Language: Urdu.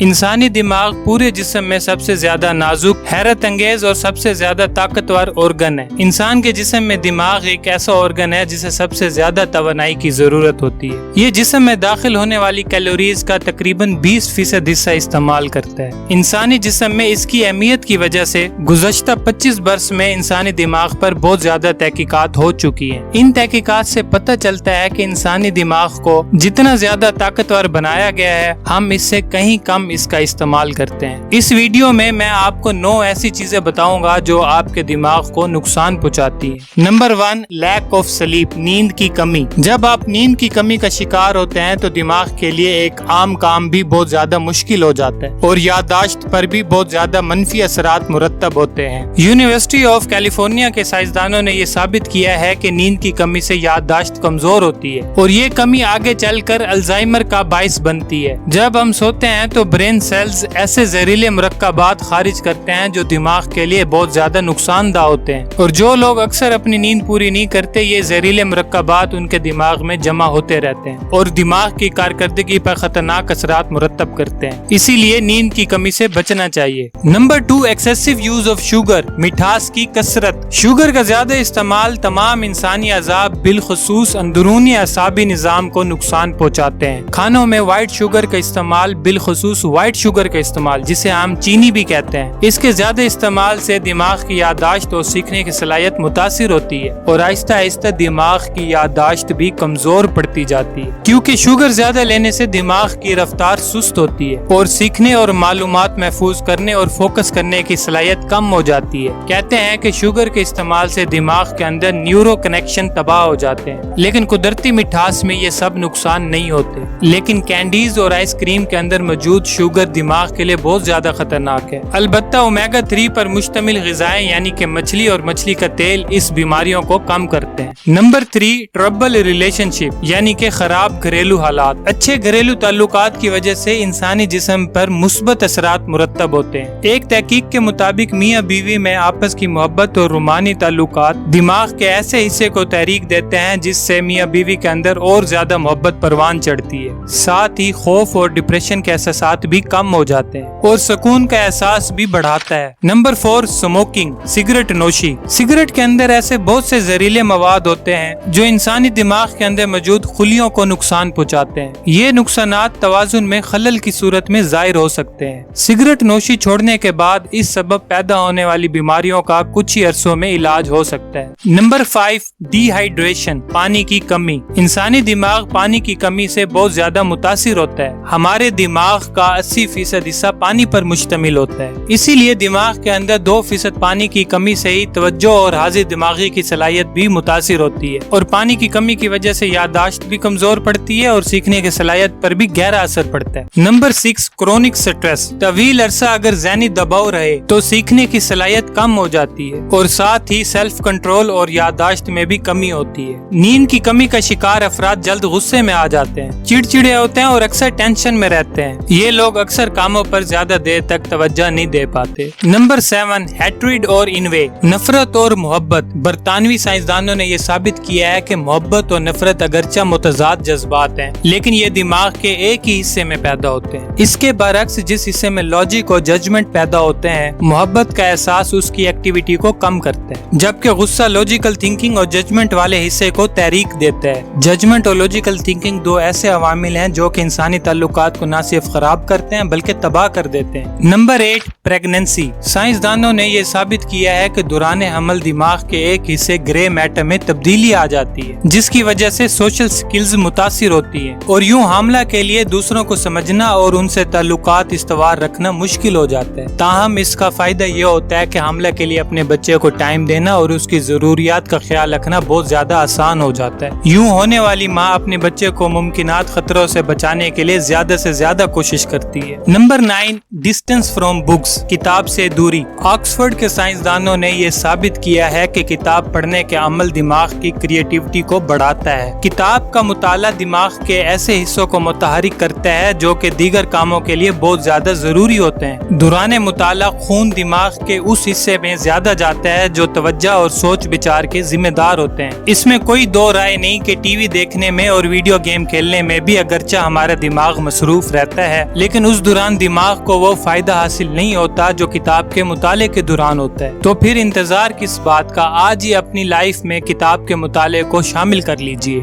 انسانی دماغ پورے جسم میں سب سے زیادہ نازک، حیرت انگیز اور سب سے زیادہ طاقتور آرگن ہے۔ انسان کے جسم میں دماغ ایک ایسا آرگن ہے جسے سب سے زیادہ توانائی کی ضرورت ہوتی ہے۔ یہ جسم میں داخل ہونے والی کیلوریز کا تقریباً 20% حصہ استعمال کرتا ہے۔ انسانی جسم میں اس کی اہمیت کی وجہ سے گزشتہ 25 برس میں انسانی دماغ پر بہت زیادہ تحقیقات ہو چکی ہیں۔ ان تحقیقات سے پتہ چلتا ہے کہ انسانی دماغ کو جتنا زیادہ طاقتور بنایا گیا ہے، ہم اس سے کہیں کم اس کا استعمال کرتے ہیں۔ اس ویڈیو میں آپ کو 9 ایسی چیزیں بتاؤں گا جو آپ کے دماغ کو نقصان پہنچاتی ہیں۔ نمبر 1، لیک آف سلیپ، نیند کی کمی۔ جب آپ نیند کی کمی کا شکار ہوتے ہیں تو دماغ کے لیے ایک عام کام بھی بہت زیادہ مشکل ہو جاتا ہے اور یادداشت پر بھی بہت زیادہ منفی اثرات مرتب ہوتے ہیں۔ یونیورسٹی آف کیلیفورنیا کے سائنسدانوں نے یہ ثابت کیا ہے کہ نیند کی کمی سے یادداشت کمزور ہوتی ہے اور یہ کمی آگے چل کر الزائمر کا باعث بنتی ہے۔ جب ہم سوتے ہیں تو برین سیلز ایسے زہریلے مرکبات خارج کرتے ہیں جو دماغ کے لیے بہت زیادہ نقصان دہ ہوتے ہیں، اور جو لوگ اکثر اپنی نیند پوری نہیں کرتے، یہ زہریلے مرکبات ان کے دماغ میں جمع ہوتے رہتے ہیں اور دماغ کی کارکردگی پر خطرناک اثرات مرتب کرتے ہیں۔ اسی لیے نیند کی کمی سے بچنا چاہیے۔ Number 2، excessive use of sugar, مٹھاس کی کثرت۔ شوگر کا زیادہ استعمال تمام انسانی اعضاء بالخصوص اندرونی اعصابی نظام کو نقصان پہنچاتے ہیں۔ کھانوں میں وائٹ شوگر کا استعمال، بالخصوص وائٹ شوگر کا استعمال جسے ہم چینی بھی کہتے ہیں، اس کے زیادہ استعمال سے دماغ کی یادداشت اور سیکھنے کی صلاحیت متاثر ہوتی ہے اور آہستہ آہستہ دماغ کی یادداشت بھی کمزور پڑتی جاتی ہے، کیونکہ شوگر زیادہ لینے سے دماغ کی رفتار سست ہوتی ہے اور سیکھنے اور معلومات محفوظ کرنے اور فوکس کرنے کی صلاحیت کم ہو جاتی ہے۔ کہتے ہیں کہ شوگر کے استعمال سے دماغ کے اندر نیورو کنیکشن تباہ ہو جاتے ہیں، لیکن قدرتی مٹھاس میں یہ سب نقصان نہیں ہوتے۔ لیکن کینڈیز اور آئس کریم کے اندر موجود شوگر دماغ کے لیے بہت زیادہ خطرناک ہے۔ البتہ اومیگا 3 پر مشتمل غذائیں یعنی کہ مچھلی اور مچھلی کا تیل اس بیماریوں کو کم کرتے ہیں۔ نمبر 3، ٹربل ریلیشن شپ یعنی کہ خراب گھریلو حالات۔ اچھے گھریلو تعلقات کی وجہ سے انسانی جسم پر مثبت اثرات مرتب ہوتے ہیں۔ ایک تحقیق کے مطابق میاں بیوی میں آپس کی محبت اور رومانی تعلقات دماغ کے ایسے حصے کو تحریک دیتے ہیں جس سے میاں بیوی کے اندر اور زیادہ محبت پروان چڑھتی ہے۔ ساتھ ہی خوف اور ڈپریشن کے احساسات بھی کم ہو جاتے ہیں اور سکون کا احساس بھی بڑھاتا ہے۔ نمبر 4، اسموکنگ، سگریٹ نوشی۔ سگریٹ کے اندر ایسے بہت سے زہریلے مواد ہوتے ہیں جو انسانی دماغ کے اندر موجود خلیوں کو نقصان پہنچاتے ہیں۔ یہ نقصانات توازن میں خلل کی صورت میں ظاہر ہو سکتے ہیں۔ سگریٹ نوشی چھوڑنے کے بعد اس سبب پیدا ہونے والی بیماریوں کا کچھ ہی عرصوں میں علاج ہو سکتا ہے۔ نمبر 5، ڈی ہائیڈریشن، پانی کی کمی۔ انسانی دماغ پانی کی کمی سے بہت زیادہ متاثر ہوتا ہے۔ ہمارے دماغ کا 80% حصہ پانی پر مشتمل ہوتا ہے، اسی لیے دماغ کے اندر 2% پانی کی کمی سے ہی توجہ اور حاضر دماغی کی صلاحیت بھی متاثر ہوتی ہے، اور پانی کی کمی کی وجہ سے یادداشت بھی کمزور پڑتی ہے اور سیکھنے کی صلاحیت پر بھی گہرا اثر پڑتا ہے۔ Number 6، chronic stress. طویل عرصہ اگر ذہنی دباؤ رہے تو سیکھنے کی صلاحیت کم ہو جاتی ہے اور ساتھ ہی سیلف کنٹرول اور یادداشت میں بھی کمی ہوتی ہے۔ نیند کی کمی کا شکار افراد جلد غصے میں آ جاتے ہیں، چڑچڑے ہوتے ہیں اور اکثر ٹینشن میں رہتے ہیں۔ یہ لوگ اکثر کاموں پر زیادہ دیر تک توجہ نہیں دے پاتے۔ نمبر 7، ہیٹریڈ اور انوے، نفرت اور محبت۔ برطانوی سائنسدانوں نے یہ ثابت کیا ہے کہ محبت اور نفرت اگرچہ متضاد جذبات ہیں، لیکن یہ دماغ کے ایک ہی حصے میں پیدا ہوتے ہیں۔ اس کے برعکس جس حصے میں لاجک اور ججمنٹ پیدا ہوتے ہیں، محبت کا احساس اس کی ایکٹیویٹی کو کم کرتا ہے، جبکہ غصہ لاجیکل تھنکنگ اور ججمنٹ والے حصے کو تحریک دیتا ہے۔ ججمنٹ اور لاجیکل تھنکنگ 2 ایسے عوامل ہیں جو کہ انسانی تعلقات کو نہ صرف خراب کرتے ہیں بلکہ تباہ کر دیتے ہیں۔ Number 8، pregnancy. سائنسدانوں نے یہ ثابت کیا ہے کہ دوران حمل دماغ کے ایک حصے گرے میٹر میں تبدیلی آ جاتی ہے، جس کی وجہ سے سوشل سکلز متاثر ہوتی ہیں اور یوں حاملہ کے لیے دوسروں کو سمجھنا اور ان سے تعلقات استوار رکھنا مشکل ہو جاتا ہے۔ تاہم اس کا فائدہ یہ ہوتا ہے کہ حاملہ کے لیے اپنے بچے کو ٹائم دینا اور اس کی ضروریات کا خیال رکھنا بہت زیادہ آسان ہو جاتا ہے۔ یوں ہونے والی ماں اپنے بچے کو ممکنات خطروں سے بچانے کے لیے زیادہ سے زیادہ کوشش کرتی ہے۔ نمبر 9، ڈسٹینس فرام بکس، کتاب سے دوری۔ آکسفورڈ کے سائنسدانوں نے یہ ثابت کیا ہے کہ کتاب پڑھنے کے عمل دماغ کی کریٹیوٹی کو بڑھاتا ہے۔ کتاب کا مطالعہ دماغ کے ایسے حصوں کو متحرک کرتا ہے جو کہ دیگر کاموں کے لیے بہت زیادہ ضروری ہوتے ہیں۔ دوران مطالعہ خون دماغ کے اس حصے میں زیادہ جاتا ہے جو توجہ اور سوچ بچار کے ذمہ دار ہوتے ہیں۔ اس میں کوئی دو رائے نہیں کہ ٹی وی دیکھنے میں اور ویڈیو گیم کھیلنے میں بھی اگرچہ ہمارا دماغ مصروف رہتا ہے، لیکن لیکن اس دوران دماغ کو وہ فائدہ حاصل نہیں ہوتا جو کتاب کے مطالعے کے دوران ہوتا ہے، تو پھر انتظار کس بات کا؟ آج ہی اپنی لائف میں کتاب کے مطالعے کو شامل کر لیجئے۔